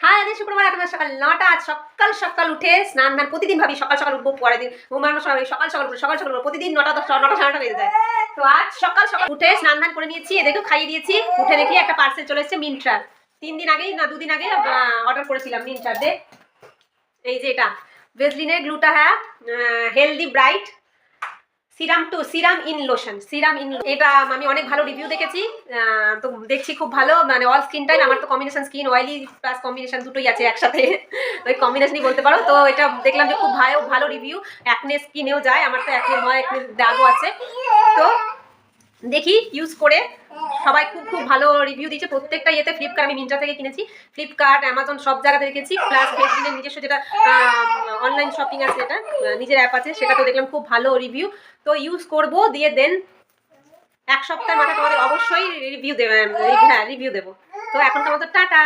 হ্যাঁ, আজ শুক্রবার এখন সকাল ৯টা। আজ সকাল সকাল উঠে স্নান ধান প্রতিদিন ভাবি সকাল সকাল উঠবো, পরের দিন ঘুমানোর সময় সকাল সকাল উঠবো, সকাল সকাল উঠবো, প্রতিদিন ৯টা ১০টা ৯টা ৯:৩০ বেজে যায়। তো আজ সকাল সকাল উঠে স্নান ধান করে নিয়েছি, এদেরকেও খাইয়ে দিয়েছি। উঠে দেখি একটা পার্সেল চলে এসেছে মিন্ট্রার। ৩ দিন আগেই না ২ দিন আগে অর্ডার করেছিলাম মিন্ট্রার দিয়ে। এই যে এটা ভেসলিনের গ্লুটা হ্যাঁ healthy bright serum in lotion, এটা আমি অনেক ভালো রিভিউ দেখেছি। তো দেখছি খুব ভালো, মানে অল স্কিন টাইপ। আমার তো combination skin oily plus combination দুটোই আছে একসাথে, ওই কম্বিনেশনই বলতে পারো। তো এটা দেখলাম যে খুব ভালো রিভিউ, অ্যাকনে স্কিনেও যায়। আমার তো অ্যাকনে হয়, অ্যাকনে দাগও আছে। তো দেখি ইউজ করে, সবাই খুব খুব ভালো রিভিউ দিয়েছে প্রত্যেকটা ইয়েতে। ফ্লিপকার্ট আমি মিন্ত্রা থেকে কিনেছি, ফ্লিপকার্ট অ্যামাজন সব জায়গাতে দেখেছি, প্লাস ভেসলিনের নিজস্ব যেটা অনলাইন শপিং আছে, এটা নিজের অ্যাপ আছে, সেটা তো দেখলাম খুব ভালো রিভিউ। তো ইউজ করব, দিয়ে দেন 1 সপ্তাহের মাথায় তোমাদের অবশ্যই রিভিউ দেবো। হ্যাঁ, রিভিউ দেবো। তো এখনকার মতো টাটা।